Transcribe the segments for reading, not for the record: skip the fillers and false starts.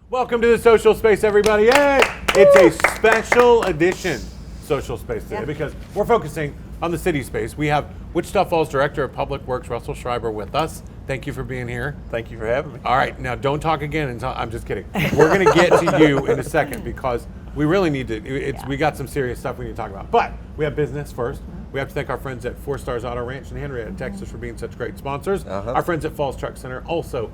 Welcome to the social space, everybody. Yay! It's a special edition social space today because we're focusing on the city space. We have Wichita Falls Director of Public Works, Russell Schreiber, with us. Thank you for being here. Thank you for having me. All right, now don't talk again until, I'm just kidding. We're going to get to you in a second because we really need to, we got some serious stuff we need to talk about. But we have business first. We have to thank our friends at 4 Stars Auto Ranch in Henrietta, Texas for being such great sponsors. Our friends at Falls Truck Center also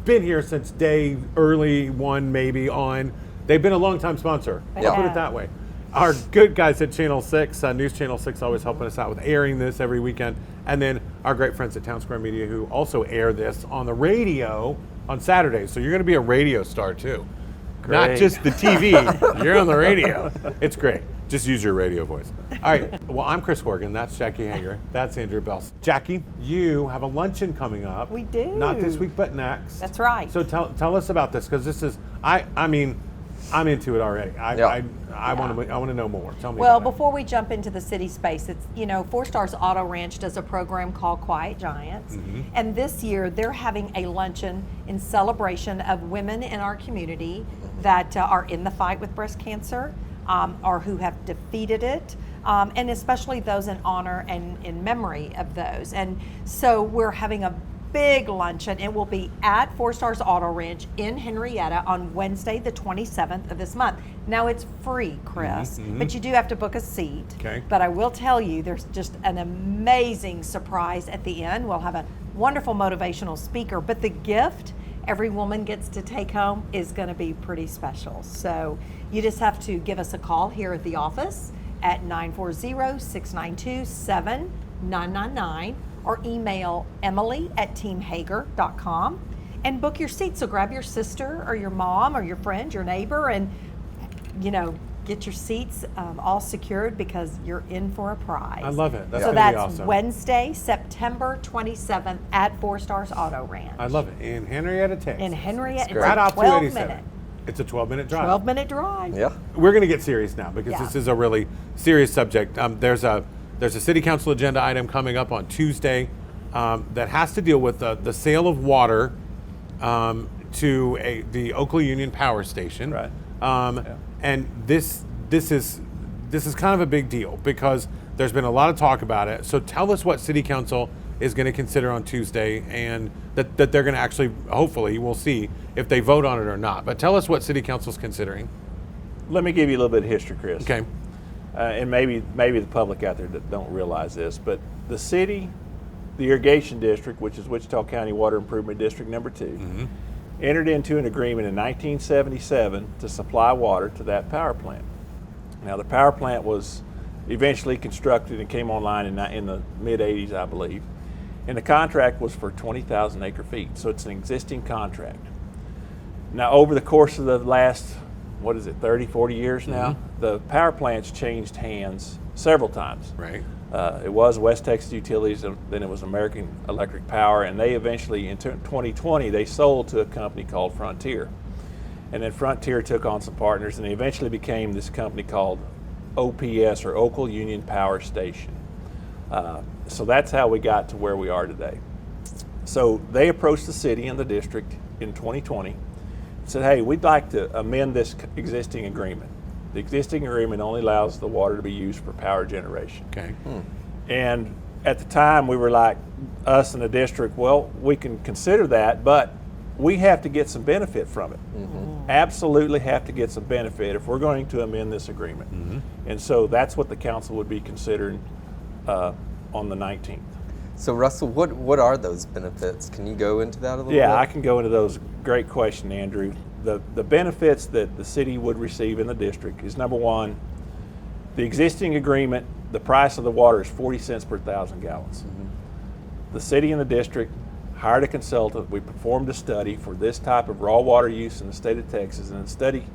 been here since day early one, maybe on. They've been a long time sponsor. I'll put it that way. Our good guys at Channel 6, News Channel 6, always helping us out with airing this every weekend. And then our great friends at Town Square Media who also air this on the radio on Saturdays. So you're going to be a radio star too. Great. Not just the TV, you're on the radio. It's great. Just use your radio voice. All right, well, I'm Chris Horgan. That's Jackie Hager. That's Andrew Bells. Jackie, you have a luncheon coming up. We do. Not this week, but next. That's right. So tell us about this, because this is, I mean, I'm into it already. I want to know more. Tell me. Well, about before we jump into the city space, it's 4 Stars Auto Ranch does a program called Quiet Giants, and this year they're having a luncheon in celebration of women in our community that are in the fight with breast cancer. Or who have defeated it, and especially those in honor and in memory of those. And so we're having a big luncheon. It will be at 4 Stars Auto Ranch in Henrietta on Wednesday, the 27th of this month. Now it's free, Chris, but you do have to book a seat. Okay. But I will tell you, there's just an amazing surprise at the end. We'll have a wonderful motivational speaker, but the gift every woman gets to take home is going to be pretty special. So you just have to give us a call here at the office at 940-692-7999 or email emily@teamhager.com and book your seat. So grab your sister or your mom or your friend, your neighbor, and get your seats all secured because you're in for a prize. I love it. That's so gonna be that's awesome. Wednesday, September 27th at 4 Stars Auto Ranch. I love it. In Henrietta, Texas. In Henrietta, it's right a off 12-minute. 287. It's a 12-minute drive. 12-minute drive. Yeah. We're going to get serious now because this is a really serious subject. There's a city council agenda item coming up on Tuesday that has to deal with the sale of water to the Oakley Union Power Station. Right. And this is kind of a big deal because there's been a lot of talk about it. So tell us what City Council is going to consider on Tuesday, and that they're going to actually, hopefully, we'll see if they vote on it or not. But tell us what City Council is considering. Let me give you a little bit of history, Chris. Okay. And maybe the public out there that don't realize this, but the city, the irrigation district, which is Wichita County Water Improvement District number 2, entered into an agreement in 1977 to supply water to that power plant. Now, the power plant was eventually constructed and came online in the mid-'80s, I believe. And the contract was for 20,000 acre feet, so it's an existing contract. Now, over the course of the last, 30, 40 years now, the power plant's changed hands several times. Right. It was West Texas Utilities, then it was American Electric Power, and they eventually, in 2020, they sold to a company called Frontier. And then Frontier took on some partners, and they eventually became this company called OPS, or Oakley Union Power Station. So that's how we got to where we are today. So they approached the city and the district in 2020 and said, hey, we'd like to amend this existing agreement. The existing agreement only allows the water to be used for power generation. Okay. And at the time, we were like, us and the district, well, we can consider that, but we have to get some benefit from it. Absolutely have to get some benefit if we're going to amend this agreement. And so that's what the council would be considering on the 19th. So Russell, what are those benefits? Can you go into that a little bit? Yeah, I can go into those. Great question, Andrew. The benefits that the city would receive in the district is, number one, the existing agreement, the price of the water is 40 cents per 1,000 gallons. The city and the district hired a consultant. We performed a study for this type of raw water use in the state of Texas, and the study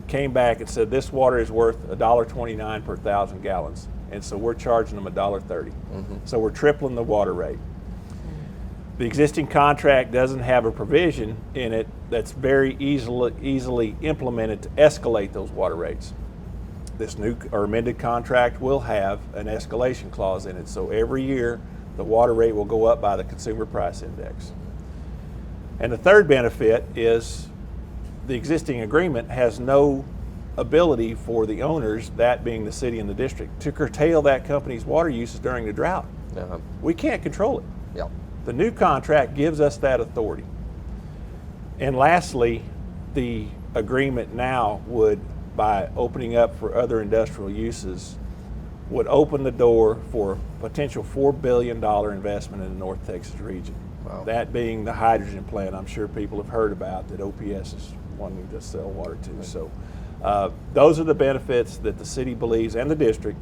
came back and said this water is worth $1.29 per 1,000 gallons. And so we're charging them $1.30. So we're tripling the water rate. The existing contract doesn't have a provision in it that's very easily implemented to escalate those water rates. This new or amended contract will have an escalation clause in it. So every year the water rate will go up by the consumer price index. And the third benefit is the existing agreement has no ability for the owners, that being the city and the district, to curtail that company's water uses during the drought. Uh-huh. We can't control it. Yep. The new contract gives us that authority. And lastly, the agreement now would, by opening up for other industrial uses, would open the door for potential $4 billion investment in the North Texas region. Wow. That being the hydrogen plant I'm sure people have heard about that OPS is wanting to sell water to. So those are the benefits that the city believes and the district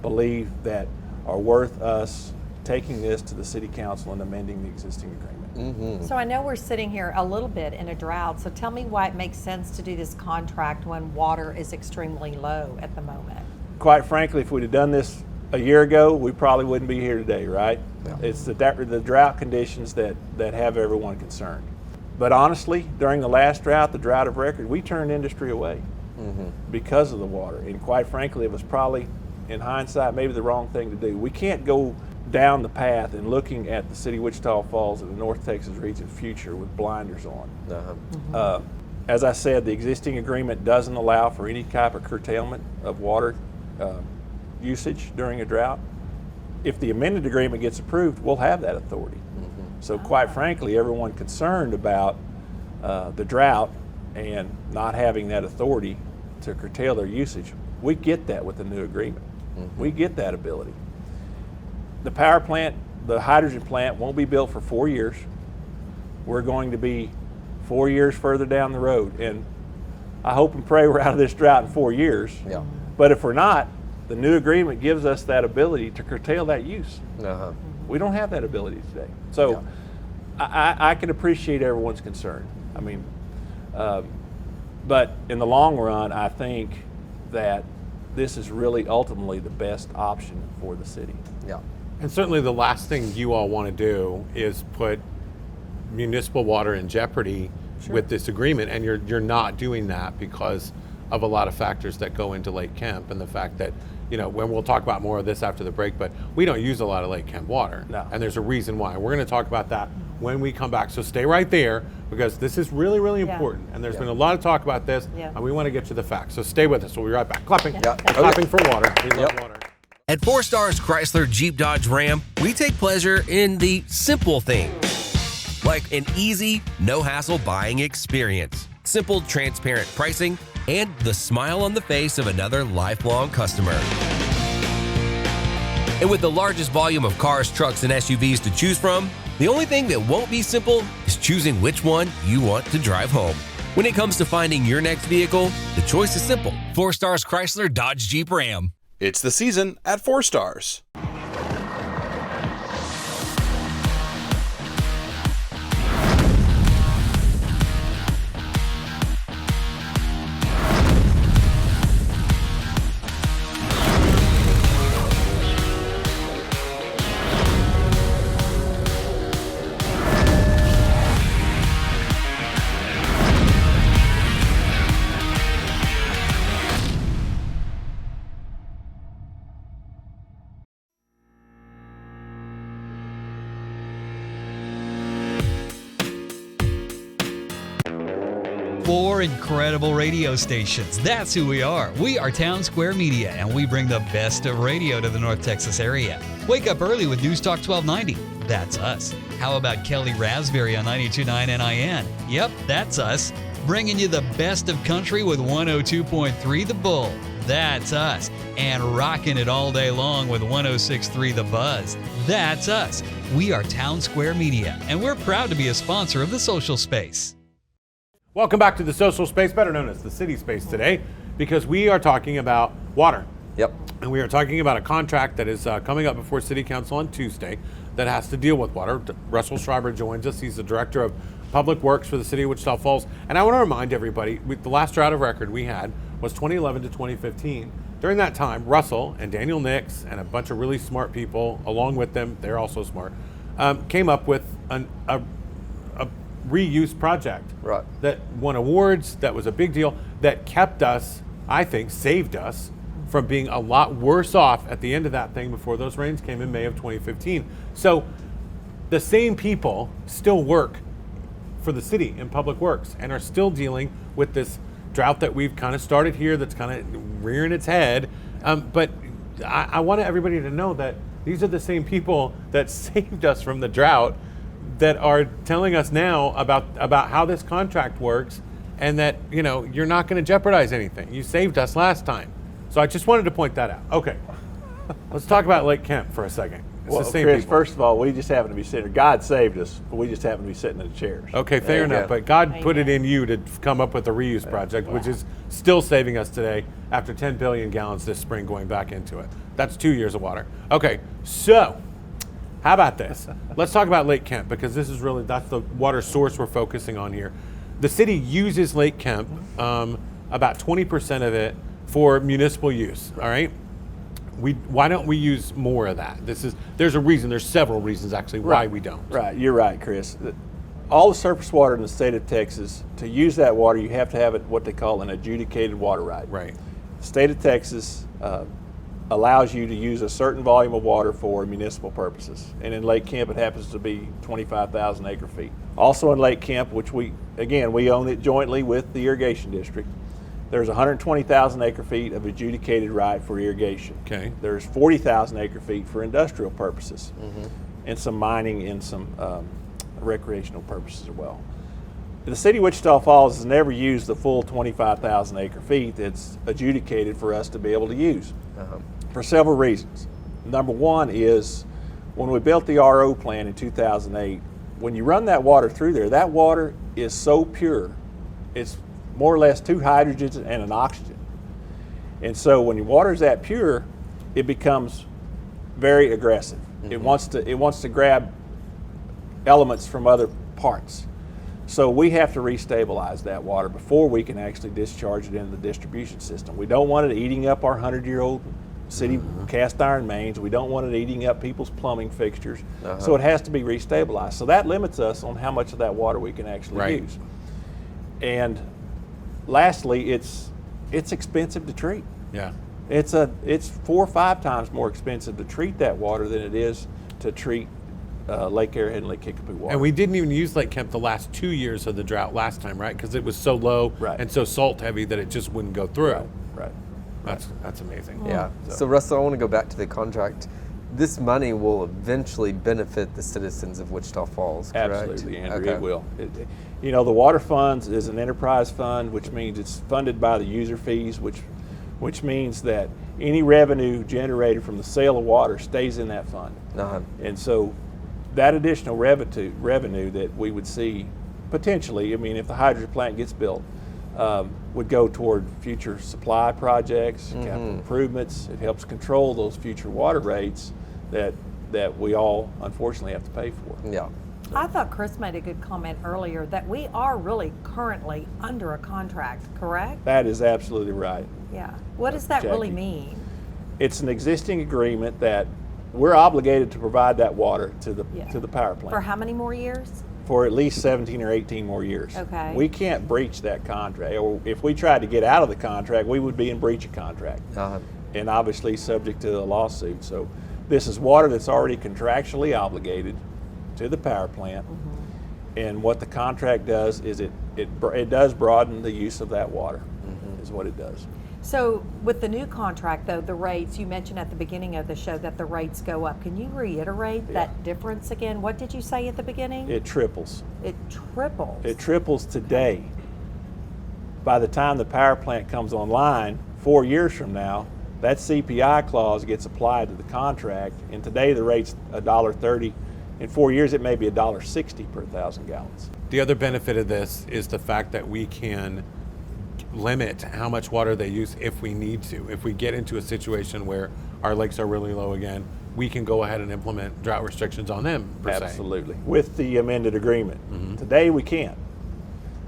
believe that are worth us taking this to the city council and amending the existing agreement. Mm-hmm. So I know we're sitting here a little bit in a drought, so tell me why it makes sense to do this contract when water is extremely low at the moment. Quite frankly, if we'd have done this a year ago, we probably wouldn't be here today, right? Yeah. It's the drought conditions that have everyone concerned. But honestly, during the last drought, the drought of record, we turned industry away because of the water. And quite frankly, it was probably, in hindsight, maybe the wrong thing to do. We can't go down the path and looking at the city of Wichita Falls and the North Texas region future with blinders on. Uh-huh. As I said, the existing agreement doesn't allow for any type of curtailment of water usage during a drought. If the amended agreement gets approved, we'll have that authority. So quite frankly, everyone concerned about the drought and not having that authority to curtail their usage, we get that with the new agreement. We get that ability. The power plant, the hydrogen plant, won't be built for 4 years. We're going to be 4 years further down the road. And I hope and pray we're out of this drought in 4 years. Yeah. But if we're not, the new agreement gives us that ability to curtail that use. Uh-huh. We don't have that ability today. So I can appreciate everyone's concern. I mean, but in the long run, I think that this is really ultimately the best option for the city. Yeah. And certainly the last thing you all want to do is put municipal water in jeopardy with this agreement, and you're not doing that because of a lot of factors that go into Lake Kemp, and the fact that, you know, when we'll talk about more of this after the break, but we don't use a lot of Lake Kemp water. No. And there's a reason why. We're going to talk about that when we come back. So stay right there, because this is really, really important. And there's been a lot of talk about this, and we want to get you the facts. So stay with us. We'll be right back. Clapping. Yeah. Clapping for water. We love water. At 4 Stars Chrysler Jeep Dodge Ram, we take pleasure in the simple things, like an easy, no-hassle buying experience, simple, transparent pricing, and the smile on the face of another lifelong customer. And with the largest volume of cars, trucks, and SUVs to choose from, the only thing that won't be simple is choosing which one you want to drive home. When it comes to finding your next vehicle, the choice is simple. 4 Stars Chrysler Dodge Jeep Ram. It's the season at 4 Stars. Four incredible radio stations. That's who we are. We are Town Square Media, and we bring the best of radio to the North Texas area. Wake up early with News Talk 1290. That's us. How about Kelly Raspberry on 92.9 NIN? Yep, that's us. Bringing you the best of country with 102.3 The Bull. That's us. And rocking it all day long with 106.3 The Buzz. That's us. We are Town Square Media, and we're proud to be a sponsor of the Social Space. Welcome back to the social space, better known as the city space today, because we are talking about water. Yep. And we are talking about a contract that is coming up before City Council on Tuesday that has to deal with water. Russell Schreiber joins us. He's the Director of Public Works for the City of Wichita Falls. And I want to remind everybody, the last drought of record we had was 2011 to 2015. During that time, Russell and Daniel Nix and a bunch of really smart people, along with them, they're also smart, came up with a reuse project that won awards, that was a big deal, that kept us, I think, saved us from being a lot worse off at the end of that thing before those rains came in May of 2015. So the same people still work for the city in public works and are still dealing with this drought that we've kind of started here that's kind of rearing its head. But I want everybody to know that these are the same people that saved us from the drought that are telling us now about how this contract works, and that, you know, you're not going to jeopardize anything. You saved us last time. So I just wanted to point that out. Okay. Let's talk about Lake Kemp for a second. It's Well, the same Chris, people. first of all, we just happen to be sitting. God saved us, but we just happen to be sitting in the chairs. Okay, There fair you enough. go. But God put it Amen. in you to come up with a reuse project, which is still saving us today after 10 billion gallons this spring going back into it. That's 2 years of water. Okay, so how about this? Let's talk about Lake Kemp, because this is really, that's the water source we're focusing on here. The city uses Lake Kemp, about 20% of it, for municipal use, all right? Why don't we use more of that? There's a reason, there's several reasons actually why we don't. Right, you're right, Chris. All the surface water in the state of Texas, to use that water, you have to have it what they call an adjudicated water right. Right. The state of Texas allows you to use a certain volume of water for municipal purposes. And in Lake Kemp, it happens to be 25,000 acre feet. Also in Lake Kemp, which we own it jointly with the irrigation district, there's 120,000 acre feet of adjudicated right for irrigation. Okay. There's 40,000 acre feet for industrial purposes, and some mining and some recreational purposes as well. The city of Wichita Falls has never used the full 25,000 acre feet that's adjudicated for us to be able to use, for several reasons. Number one is, when we built the RO plant in 2008, when you run that water through there, that water is so pure, it's more or less 2 hydrogens and an oxygen. And so when your water is that pure, it becomes very aggressive. It wants to grab elements from other parts. So we have to restabilize that water before we can actually discharge it into the distribution system. We don't want it eating up our 100-year-old city cast iron mains. We don't want it eating up people's plumbing fixtures. So it has to be restabilized. So that limits us on how much of that water we can actually Right. use. And lastly, it's expensive to treat. Yeah. It's 4 or 5 times more expensive to treat that water than it is to treat Lake Arrowhead and Lake Kickapoo water. And we didn't even use Lake Kemp the last 2 years of the drought last time, right? Because it was so low Right. and so salt heavy that it just wouldn't go through. Right. That's amazing. Yeah. So Russell, I want to go back to the contract. This money will eventually benefit the citizens of Wichita Falls, correct? Absolutely, Andrew, Okay. it will. You know, the water funds is an enterprise fund, which means it's funded by the user fees, which means that any revenue generated from the sale of water stays in that fund. And so that additional revenue that we would see potentially, I mean, if the hydrogen plant gets built, would go toward future supply projects, capital improvements. It helps control those future water rates that we all unfortunately have to pay for. Yeah. I thought Chris made a good comment earlier that we are really currently under a contract, correct? That is absolutely right. Yeah. What does that really Jackie. mean? It's an existing agreement that we're obligated to provide that water to the Yeah. to the power plant For how many more years? for at least 17 or 18 more years. Okay. We can't breach that contract. Or if we tried to get out of the contract, we would be in breach of contract. And obviously subject to a lawsuit. So this is water that's already contractually obligated to the power plant. And what the contract does is it does broaden the use of that water, is what it does. So with the new contract, though, the rates, you mentioned at the beginning of the show that the rates go up. Can you reiterate that difference again? What did you say at the beginning? It triples. It triples. It triples today. By the time the power plant comes online, 4 years from now, that CPI clause gets applied to the contract, and today the rate's $1.30. In 4 years, it may be $1.60 per 1,000 gallons. The other benefit of this is the fact that we can limit how much water they use if we need to. If we get into a situation where our lakes are really low again, we can go ahead and implement drought restrictions on them, per se. Absolutely. With the amended agreement. Today, we can't.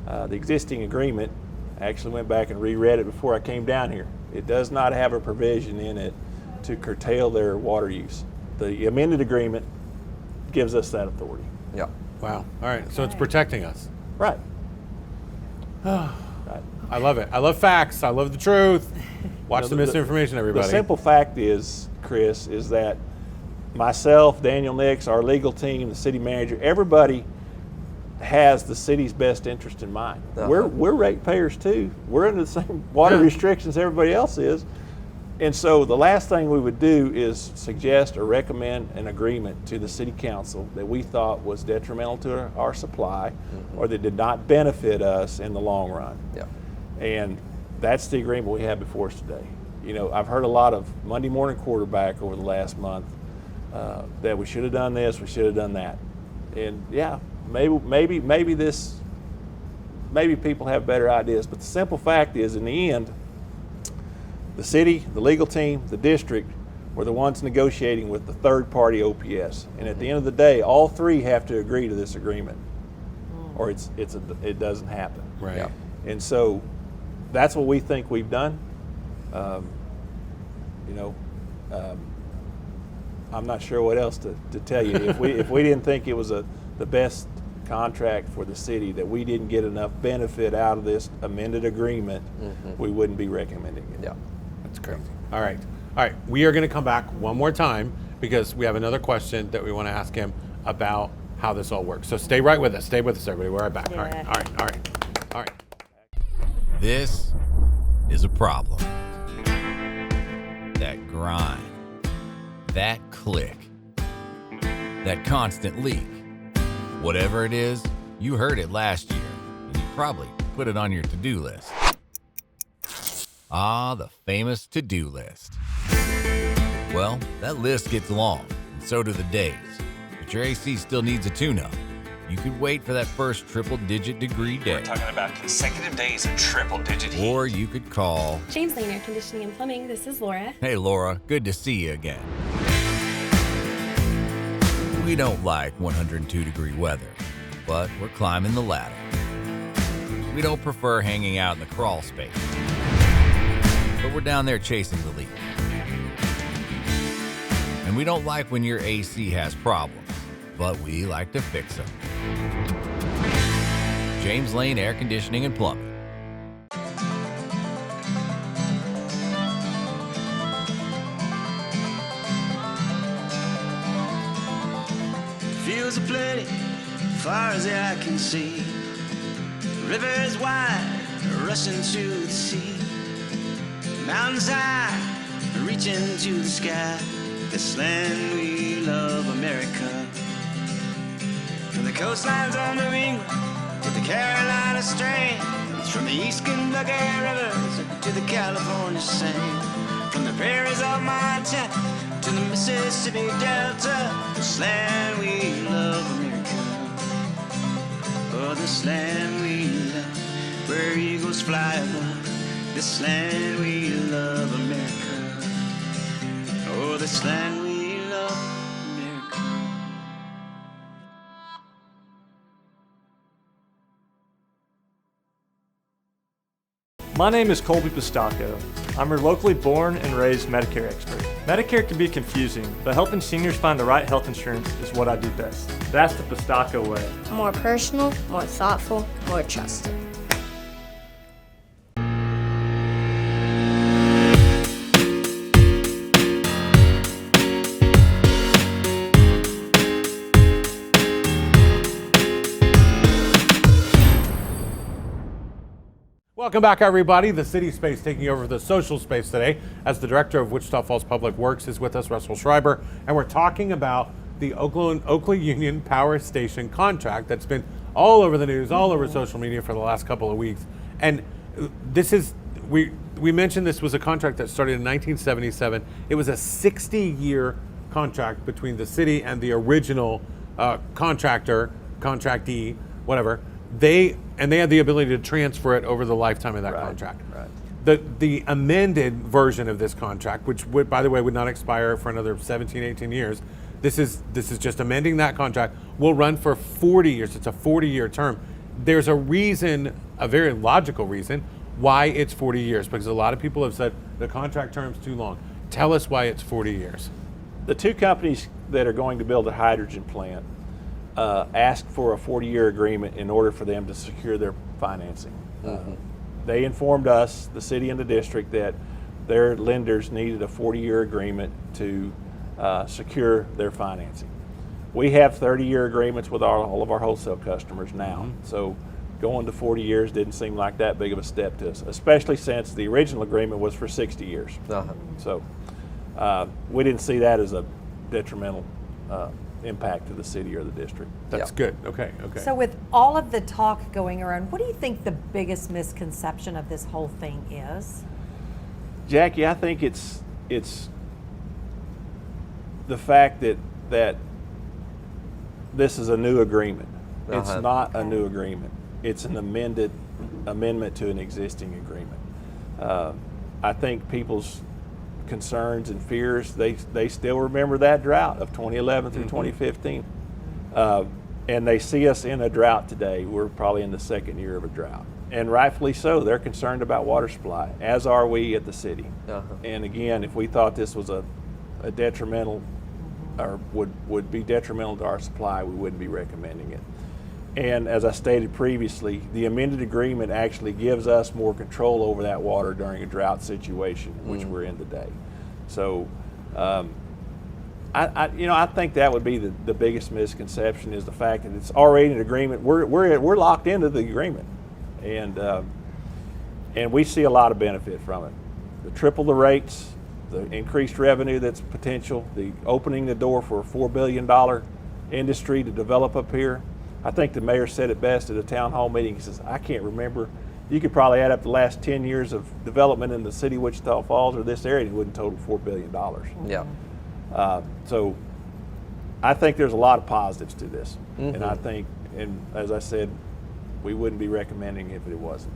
The existing agreement, I actually went back and reread it before I came down here. It does not have a provision in it to curtail their water use. The amended agreement gives us that authority. Yeah. Wow. All right. So it's protecting us. Right. I love it. I love facts. I love the truth. Watch No, the misinformation, everybody. The simple fact is, Chris, is that myself, Daniel Nix, our legal team, the city manager, everybody has the city's best interest in mind. Uh-huh. We're ratepayers too. We're under the same water restrictions everybody else is. And so the last thing we would do is suggest or recommend an agreement to the city council that we thought was detrimental to our supply or that did not benefit us in the long run. Yeah. And that's the agreement we have before us today. You know, I've heard a lot of Monday morning quarterback over the last month that we should have done this, we should have done that. And yeah, maybe people have better ideas, but the simple fact is, in the end, the city, the legal team, the district were the ones negotiating with the third-party OPS. And at the end of the day, all three have to agree to this agreement, or it doesn't happen. Right. Yeah. And so that's what we think we've done. I'm not sure what else to tell you. If we didn't think it was the best contract for the city, that we didn't get enough benefit out of this amended agreement, we wouldn't be recommending it. Yeah. That's crazy. All right. We are going to come back one more time because we have another question that we want to ask him about how this all works. So stay right with us. Stay with us, everybody. We're right back. Yeah. All right. This is a problem. That grind, that click, that constant leak. Whatever it is, you heard it last year, and you probably put it on your to-do list. Ah, the famous to-do list. Well, that list gets long, and so do the days. But your AC still needs a tune-up. You could wait for that first triple-digit degree day. We're talking about consecutive days of triple-digit heat. Or you could call James Lane Air Conditioning and Plumbing. This is Laura. Hey Laura, good to see you again. We don't like 102-degree weather, but we're climbing the ladder. We don't prefer hanging out in the crawl space, but we're down there chasing the lead. And we don't like when your AC has problems, but we like to fix them. James Lane Air Conditioning and Plumbing. Fields are plenty, far as the eye can see. Rivers wide, rushing to the sea. Mountains high, reaching to the sky. This land we love, America. From the coastlines of New England to the Carolina Strands, from the East Kentucky rivers to the California sand, from the prairies of Montana to the Mississippi Delta, this land we love, America. Oh, this land we love, where eagles fly above. This land we love, America. Oh, this land we love, America. My name is Colby Pistacco. I'm your locally born and raised Medicare expert. Medicare can be confusing, but helping seniors find the right health insurance is what I do best. That's the Pistacco way. More personal, more thoughtful, more trusted. Welcome back, everybody. The city space taking over the social space today, as the director of Wichita Falls Public Works is with us, Russell Schreiber, and we're talking about the Oakland Union Power Station contract that's been all over the news, all over social media for the last couple of weeks. And this is, we mentioned this was a contract that started in 1977. It was a 60-year contract between the city and the original contractee, whatever. They had the ability to transfer it over the lifetime of that contract. Right. The amended version of this contract, which would, by the way, would not expire for another 17, 18 years. This is just amending that contract. Will run for 40 years. It's a 40-year term. There's a reason, a very logical reason, why it's 40 years, because a lot of people have said the contract term's too long. Tell us why it's 40 years. The two companies that are going to build a hydrogen plant asked for a 40-year agreement in order for them to secure their financing. They informed us, the city and the district, that their lenders needed a 40-year agreement to secure their financing. We have 30-year agreements with all of our wholesale customers now. So going to 40 years didn't seem like that big of a step to us, especially since the original agreement was for 60 years. So we didn't see that as a detrimental impact to the city or the district. That's good. Okay. So with all of the talk going around, what do you think the biggest misconception of this whole thing is? Jackie, I think it's the fact that this is a new agreement. It's not a new agreement. It's an amendment to an existing agreement. I think people's concerns and fears, they still remember that drought of 2011 through 2015. And they see us in a drought today. We're probably in the second year of a drought. And rightfully so. They're concerned about water supply, as are we at the city. And again, if we thought this was a detrimental or would be detrimental to our supply, we wouldn't be recommending it. And as I stated previously, the amended agreement actually gives us more control over that water during a drought situation, which we're in today. So, I think that would be the biggest misconception, is the fact that it's already an agreement. We're locked into the agreement, and we see a lot of benefit from it. Triple the rates, the increased revenue that's potential, the opening the door for a $4 billion industry to develop up here. I think the mayor said it best at a town hall meeting. He says, I can't remember. You could probably add up the last 10 years of development in the city of Wichita Falls or this area, and it wouldn't total $4 billion. So I think there's a lot of positives to this. And I think, and as I said, we wouldn't be recommending it if it wasn't.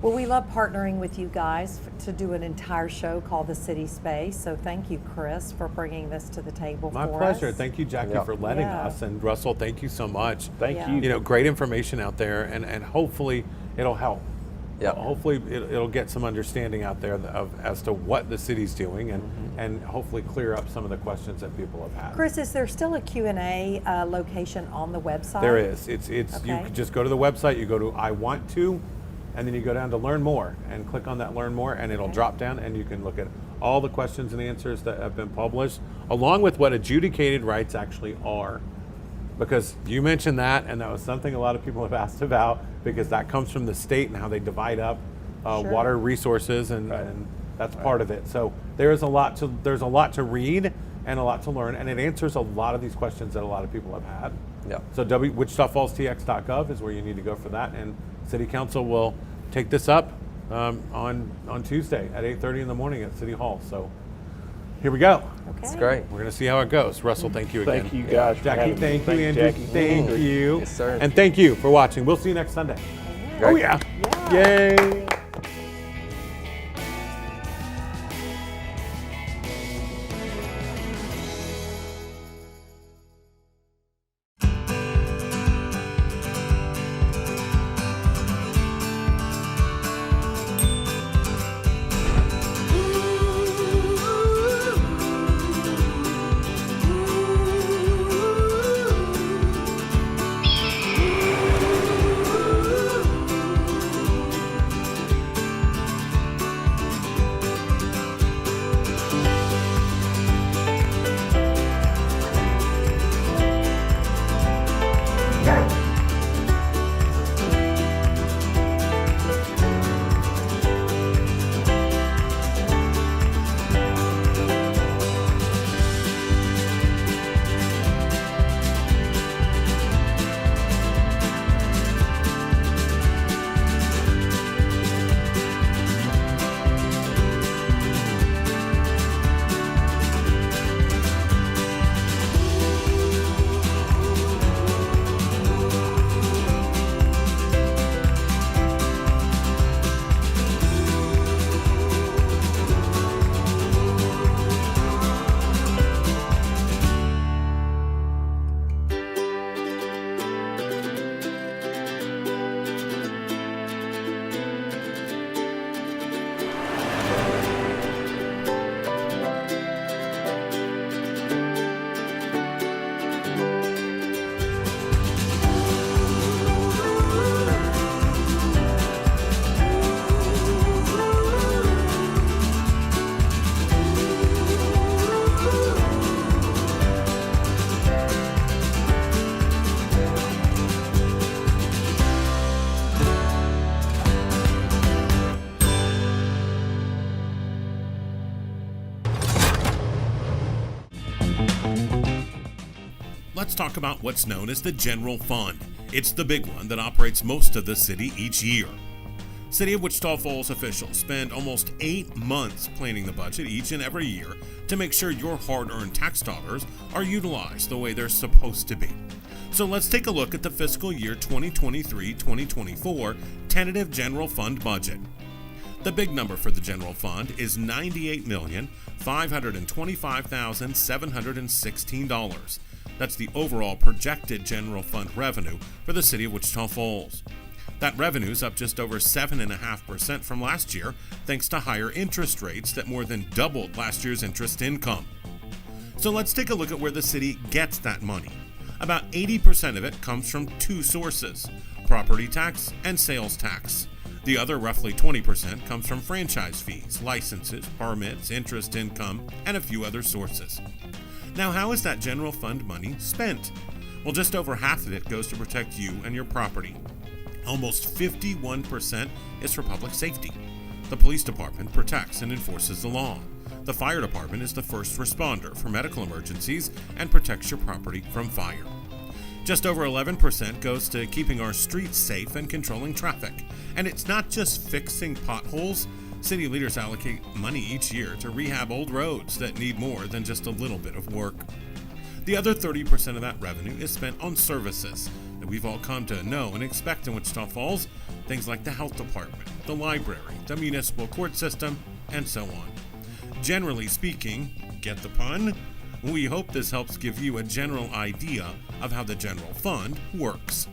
Well, we love partnering with you guys to do an entire show called The City Space. So thank you, Chris, for bringing this to the table for us. My pleasure. Thank you, Jackie, for letting us. And Russell, thank you so much. Thank you. You know, great information out there, and hopefully it'll help. Hopefully it'll get some understanding out there as to what the city's doing, and hopefully clear up some of the questions that people have had. Chris, is there still a Q&A location on the website? There is. It's you can just go to the website, you go to I Want To, and then you go down to Learn More and click on that Learn More, and it'll drop down, and you can look at all the questions and answers that have been published, along with what adjudicated rights actually are. Because you mentioned that, and that was something a lot of people have asked about, because that comes from the state and how they divide up water resources, and that's part of it. So there's a lot to read and a lot to learn, and it answers a lot of these questions that a lot of people have had. So WichitaFallsTX.gov is where you need to go for that, and City Council will take this up on Tuesday at 8:30 in the morning at City Hall. So here we go. It's great. We're going to see how it goes. Russell, thank you again. Thank you, guys. Jackie, thank you. Andrew, Jackie. thank you. Yes, sir. And thank you for watching. We'll see you next Sunday. Great. Oh, yeah. Yay. let's talk about what's known as the general fund. It's the big one that operates most of the city each year. City of Wichita Falls officials spend almost 8 months planning the budget each and every year to make sure your hard-earned tax dollars are utilized the way they're supposed to be. So let's take a look at the fiscal year 2023-2024 tentative general fund budget. The big number for the general fund is $98,525,716. That's the overall projected general fund revenue for the city of Wichita Falls. That revenue is up just over 7.5% from last year, thanks to higher interest rates that more than doubled last year's interest income. So let's take a look at where the city gets that money. About 80% of it comes from two sources: property tax and sales tax. The other roughly 20% comes from franchise fees, licenses, permits, interest income, and a few other sources. Now, how is that general fund money spent? Well, just over half of it goes to protect you and your property. Almost 51% is for public safety. The police department protects and enforces the law. The fire department is the first responder for medical emergencies and protects your property from fire. Just over 11% goes to keeping our streets safe and controlling traffic. And it's not just fixing potholes. City leaders allocate money each year to rehab old roads that need more than just a little bit of work. The other 30% of that revenue is spent on services that we've all come to know and expect in Wichita Falls, things like the health department, the library, the municipal court system, and so on. Generally speaking, get the pun? We hope this helps give you a general idea of how the general fund works.